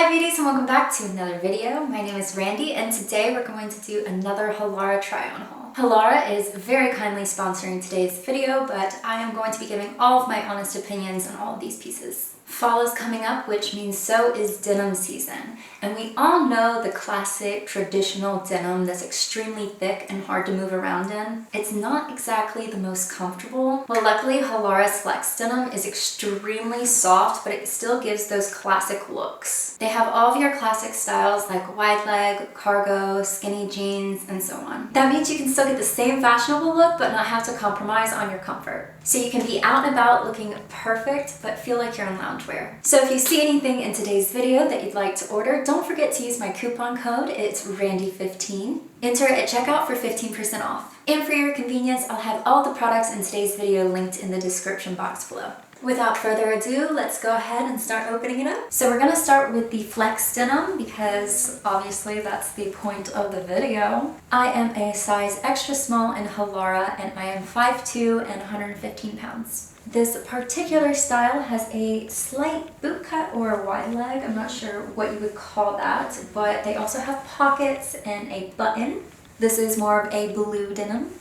Hi beauties and welcome back to another video. My name is Randy and today we're going to do another Halara try-on haul. Halara is very kindly sponsoring today's video, but I am going to be giving all of my honest opinions on all of these pieces. Fall is coming up, which means so is denim season. And we all know the classic traditional denim that's extremely thick and hard to move around in. It's not exactly the most comfortable. Well, luckily Halara's flex denim is extremely soft, but it still gives those classic looks. They have all of your classic styles like wide leg, cargo, skinny jeans, and so on. That means you can still get the same fashionable look, but not have to compromise on your comfort. So you can be out and about looking perfect, but feel like you're in loungewear. So if you see anything in today's video that you'd like to order, don't forget to use my coupon code. It's Randy15. Enter it at checkout for 15% off. And for your convenience, I'll have all the products in today's video linked in the description box below. Without further ado, let's go ahead and start opening it up. So we're gonna start with the flex denim because obviously that's the point of the video. I am a size extra small in Halara and I am 5'2" and 115 pounds. This particular style has a slight boot cut or a wide leg. I'm not sure what you would call that, but they also have pockets and a button. This is more of a blue denim.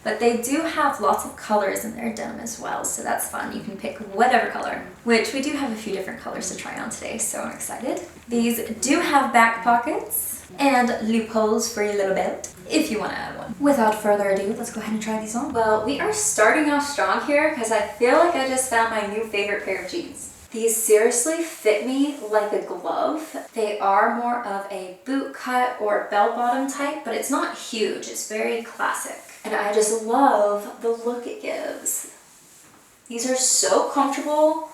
But they do have lots of colors in their denim as well, so that's fun. You can pick whatever color, which we do have a few different colors to try on today, so I'm excited. These do have back pockets and loopholes for your little belt, if you want to add one. Without further ado, let's go ahead and try these on. Well, we are starting off strong here because I feel like I just found my new favorite pair of jeans. These seriously fit me like a glove. They are more of a boot cut or bell-bottom type, but it's not huge. It's very classic. And I just love the look it gives. These are so comfortable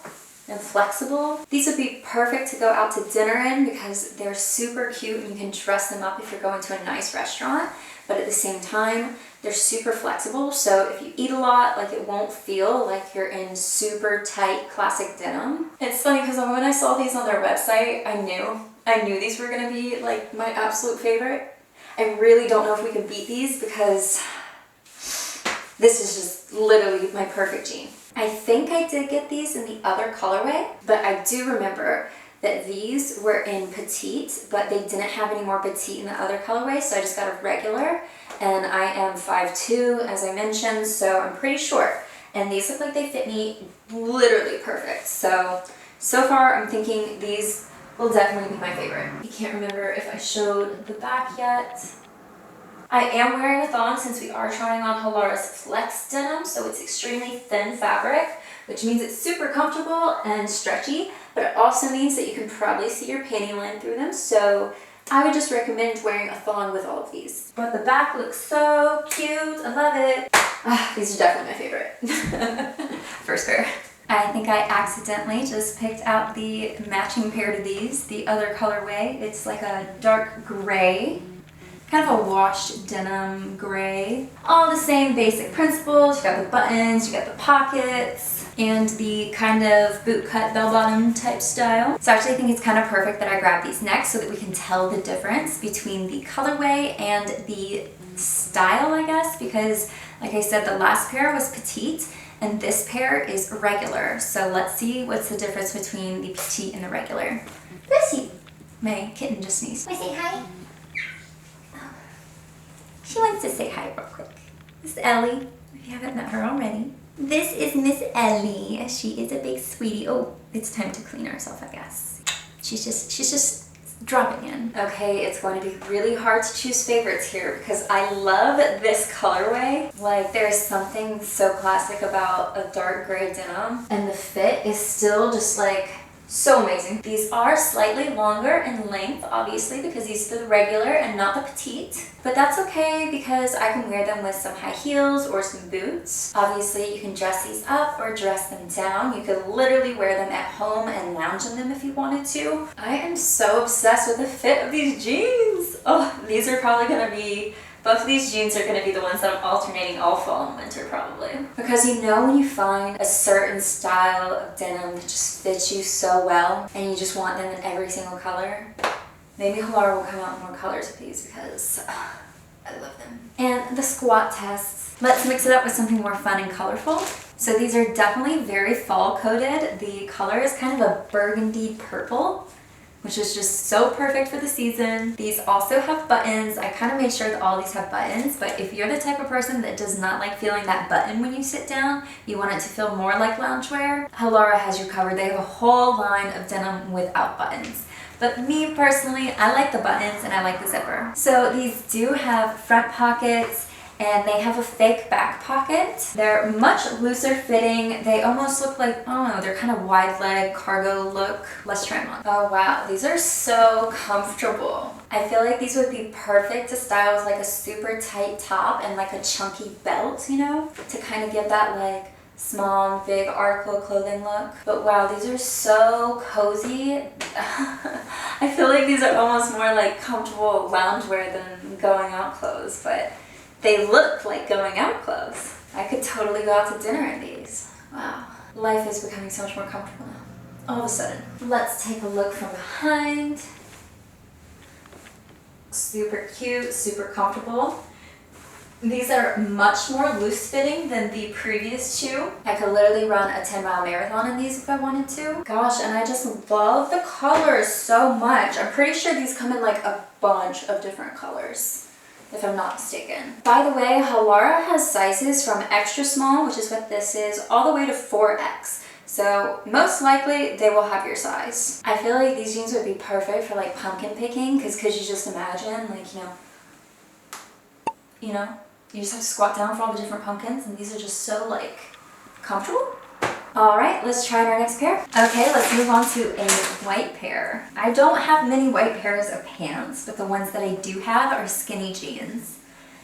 and flexible. These would be perfect to go out to dinner in because they're super cute and you can dress them up if you're going to a nice restaurant. But at the same time, they're super flexible. So if you eat a lot, like it won't feel like you're in super tight classic denim. It's funny because when I saw these on their website, I knew these were gonna be like my absolute favorite. I really don't know if we could beat these because this is just literally my perfect jean. I think I did get these in the other colorway, but I do remember that these were in petite, but they didn't have any more petite in the other colorway, so I just got a regular. And I am 5'2", as I mentioned, so I'm pretty short. And these look like they fit me literally perfect. So far I'm thinking these will definitely be my favorite. I can't remember if I showed the back yet. I am wearing a thong since we are trying on Halara's flex denim, so it's extremely thin fabric, which means it's super comfortable and stretchy, but it also means that you can probably see your panty line through them, so I would just recommend wearing a thong with all of these. But the back looks so cute, I love it. These are definitely my favorite. First pair. I think I accidentally just picked out the matching pair to these, the other colorway. It's like a dark gray. Kind of a washed denim gray. All the same basic principles. You got the buttons, you got the pockets, and the kind of boot cut bell-bottom type style. So I actually think it's kind of perfect that I grabbed these next so that we can tell the difference between the colorway and the style, I guess, because like I said, the last pair was petite and this pair is regular. So let's see what's the difference between the petite and the regular. Lucy! My kitten just sneezed. Wanna say hi? She wants to say hi real quick. This is Ellie, if you haven't met her already. This is Miss Ellie. She is a big sweetie. Oh, it's time to clean herself, I guess. She's just dropping in. Okay, it's going to be really hard to choose favorites here because I love this colorway. Like, there's something so classic about a dark gray denim, and the fit is still just like so amazing. These are slightly longer in length, obviously, because these are the regular and not the petite. But that's okay because I can wear them with some high heels or some boots. Obviously, you can dress these up or dress them down. You could literally wear them at home and lounge in them if you wanted to. I am so obsessed with the fit of these jeans. Oh, these are probably gonna be both of these jeans are going to be the ones that I'm alternating all fall and winter probably. Because you know when you find a certain style of denim that just fits you so well and you just want them in every single color, maybe Halara will come out in more colors of these because I love them. And the squat tests. Let's mix it up with something more fun and colorful. So these are definitely very fall coated. The color is kind of a burgundy purple, which is just so perfect for the season. These also have buttons. I kind of made sure that all these have buttons, but if you're the type of person that does not like feeling that button when you sit down, you want it to feel more like loungewear, Halara has you covered. They have a whole line of denim without buttons. But me personally, I like the buttons and I like the zipper. So these do have front pockets, and they have a fake back pocket. They're much looser fitting. They almost look like, I don't know, they're kind of wide leg cargo look. Let's try them on. Oh wow, these are so comfortable. I feel like these would be perfect to style with like a super tight top and like a chunky belt, you know, to kind of give that like small, big article clothing look. But wow, these are so cozy. I feel like these are almost more like comfortable loungewear than going out clothes, but they look like going out clothes. I could totally go out to dinner in these. Wow. Life is becoming so much more comfortable now. All of a sudden. Let's take a look from behind. Super cute, super comfortable. These are much more loose fitting than the previous two. I could literally run a 10-mile marathon in these if I wanted to. Gosh, and I just love the colors so much. I'm pretty sure these come in like a bunch of different colors, if I'm not mistaken. By the way, Halara has sizes from extra small, which is what this is, all the way to 4X. So most likely they will have your size. I feel like these jeans would be perfect for like pumpkin picking, because could you just imagine, like, you know, you just have to squat down for all the different pumpkins, and these are just so like comfortable. All right, let's try our next pair. Okay, let's move on to a white pair. I don't have many white pairs of pants, but the ones that I do have are skinny jeans.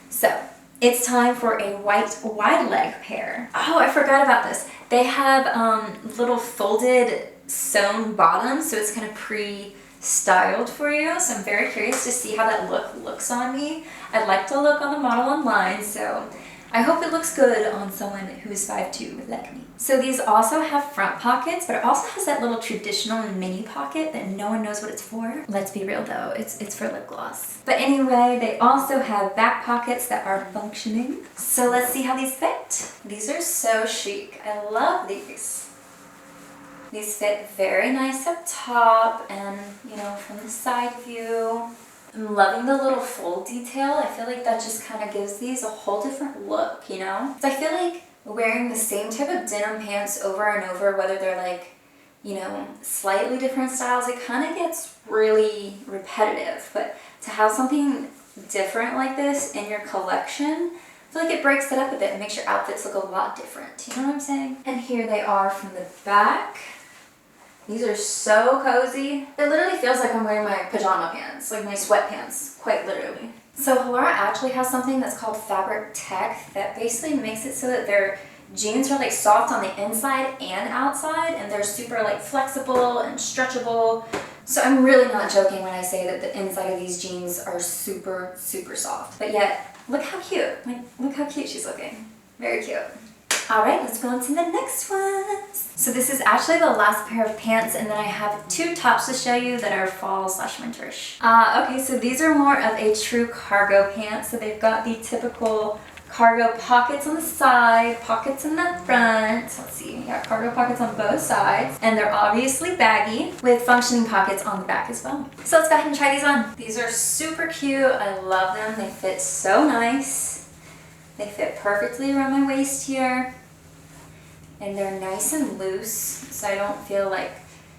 So it's time for a white wide leg pair. Oh, I forgot about this. They have little folded sewn bottoms, so it's kind of pre-styled for you. So I'm very curious to see how that looks on me. I'd like to look on the model online, so I hope it looks good on someone who's 5'2" like me. So these also have front pockets, but it also has that little traditional mini pocket that no one knows what it's for. Let's be real though, it's for lip gloss. But anyway, they also have back pockets that are functioning. So let's see how these fit. These are so chic. I love these. These fit very nice up top and, you know, from the side view. I'm loving the little fold detail. I feel like that just kind of gives these a whole different look, you know? So I feel like wearing the same type of denim pants over and over, whether they're like, you know, slightly different styles, it kind of gets really repetitive. But to have something different like this in your collection, I feel like it breaks it up a bit and makes your outfits look a lot different. You know what I'm saying? And here they are from the back. These are so cozy. It literally feels like I'm wearing my pajama pants, like my sweatpants, quite literally. So Halara actually has something that's called fabric tech that basically makes it so that their jeans are like soft on the inside and outside, and they're super like flexible and stretchable. So I'm really not joking when I say that the inside of these jeans are super, super soft. But yet, look how cute. Like, look how cute she's looking. Very cute. All right, let's go on to the next ones. So this is actually the last pair of pants, and then I have two tops to show you that are fall/winterish. Okay, so these are more of a true cargo pants. So they've got the typical cargo pockets on the side, pockets in the front. Let's see, you got cargo pockets on both sides, and they're obviously baggy with functioning pockets on the back as well. So let's go ahead and try these on. These are super cute. I love them. They fit so nice. They fit perfectly around my waist here, and they're nice and loose, so I don't feel like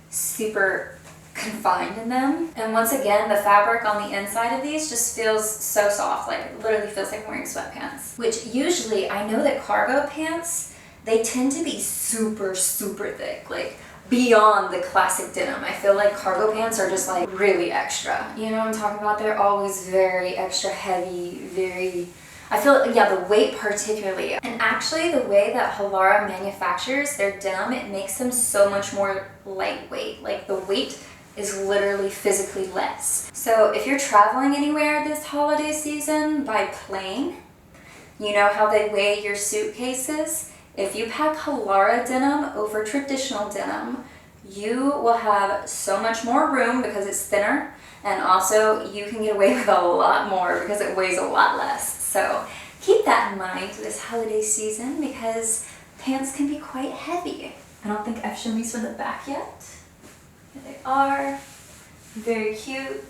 super confined in them. And once again, the fabric on the inside of these just feels so soft, like it literally feels like I'm wearing sweatpants. Which usually, I know that cargo pants, they tend to be super, super thick, like beyond the classic denim. I feel like cargo pants are just like really extra. You know what I'm talking about? They're always very extra heavy, very... I feel, yeah, the weight particularly. And actually the way that Halara manufactures their denim, it makes them so much more lightweight. Like the weight is literally physically less. So if you're traveling anywhere this holiday season by plane, you know how they weigh your suitcases? If you pack Halara denim over traditional denim, you will have so much more room because it's thinner, and also you can get away with a lot more because it weighs a lot less. So keep that in mind this holiday season because pants can be quite heavy. I don't think I've shown these from the back yet. Here they are. Very cute.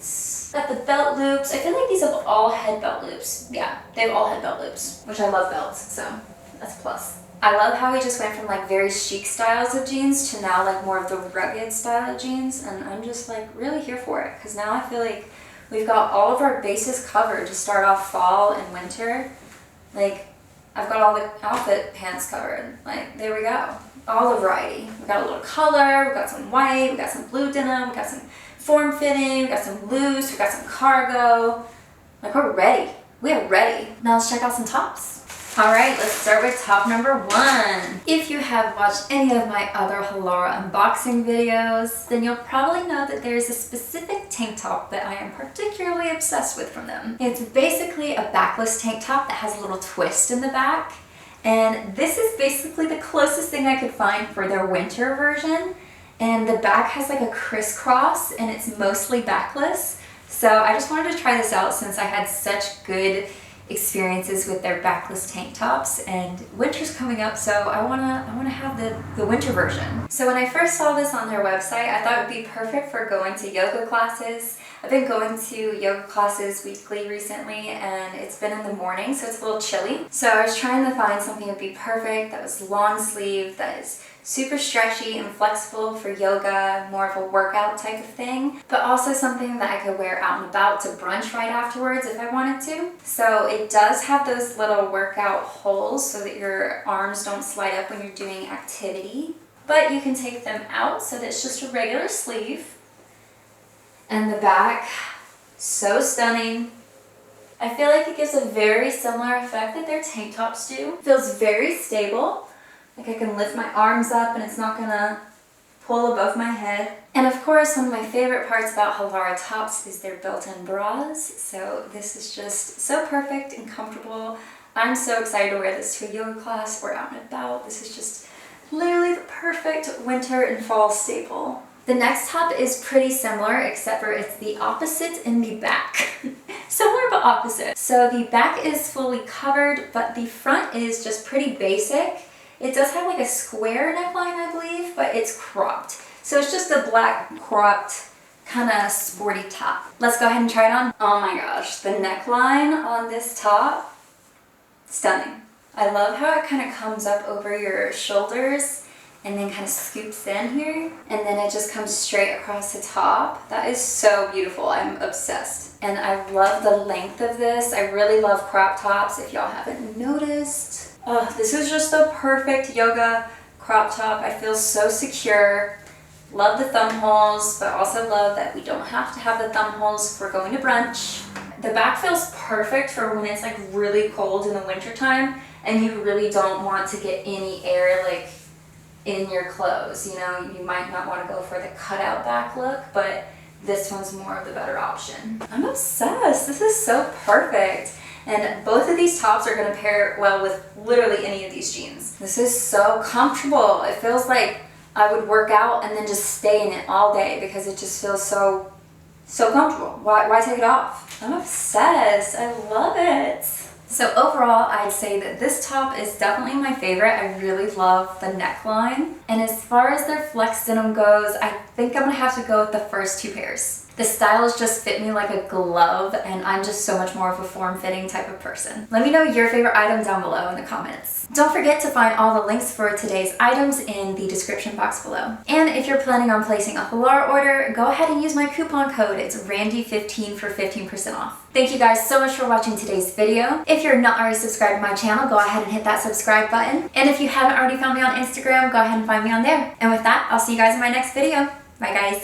Got the belt loops. I feel like these have all head belt loops. Yeah, they have all head belt loops, which I love belts, so that's a plus. I love how we just went from like very chic styles of jeans to now like more of the rugged style of jeans, and I'm just like really here for it because now I feel like we've got all of our bases covered to start off fall and winter. Like I've got all the outfit pants covered. Like there we go. All the variety. We got a little color, we got some white, we got some blue denim, we got some form fitting, we got some loose, we got some cargo. Like we're ready. We are ready. Now let's check out some tops. All right, let's start with top number 1. If you have watched any of my other Halara unboxing videos, then you'll probably know that there's a specific tank top that I am particularly obsessed with from them. It's basically a backless tank top that has a little twist in the back. And this is basically the closest thing I could find for their winter version. And the back has like a crisscross and it's mostly backless. So I just wanted to try this out since I had such good experiences with their backless tank tops, and winter's coming up, so I wanna have the winter version. So when I first saw this on their website, I thought it would be perfect for going to yoga classes. I've been going to yoga classes weekly recently, and it's been in the morning, so it's a little chilly. So I was trying to find something that would be perfect, that was long sleeve, that is super stretchy and flexible for yoga, more of a workout type of thing, but also something that I could wear out and about to brunch right afterwards if I wanted to. So it does have those little workout holes so that your arms don't slide up when you're doing activity, but you can take them out so that it's just a regular sleeve. And the back, so stunning. I feel like it gives a very similar effect that their tank tops do. Feels very stable. Like I can lift my arms up and it's not gonna pull above my head. And of course, one of my favorite parts about Halara tops is their built-in bras. So this is just so perfect and comfortable. I'm so excited to wear this to a yoga class or out and about. This is just literally the perfect winter and fall staple. The next top is pretty similar, except for it's the opposite in the back. Similar but opposite. So the back is fully covered, but the front is just pretty basic. It does have like a square neckline, I believe, but it's cropped. So it's just a black cropped kind of sporty top. Let's go ahead and try it on. Oh my gosh, the neckline on this top, stunning. I love how it kind of comes up over your shoulders and then kind of scoops in here, and then it just comes straight across the top. That is so beautiful. I'm obsessed. And I love the length of this. I really love crop tops, if y'all haven't noticed. Oh, this is just the perfect yoga crop top. I feel so secure. Love the thumb holes, but also love that we don't have to have the thumb holes if we're going to brunch. The back feels perfect for when it's like really cold in the winter time and you really don't want to get any air like in your clothes. You know, you might not want to go for the cutout back look, but this one's more of the better option. I'm obsessed. This is so perfect. And both of these tops are going to pair well with literally any of these jeans. This is so comfortable. It feels like I would work out and then just stay in it all day because it just feels so comfortable. Why take it off? I'm obsessed. I love it. So overall, I'd say that this top is definitely my favorite. I really love the neckline. And as far as their flex denim goes, I think I'm gonna have to go with the first 2 pairs. The styles just fit me like a glove, and I'm just so much more of a form-fitting type of person. Let me know your favorite item down below in the comments. Don't forget to find all the links for today's items in the description box below. And if you're planning on placing a Halara order, go ahead and use my coupon code. It's Randy15 for 15% off. Thank you guys so much for watching today's video. If you're not already subscribed to my channel, go ahead and hit that subscribe button. And if you haven't already found me on Instagram, go ahead and find me on there. And with that, I'll see you guys in my next video. Bye guys.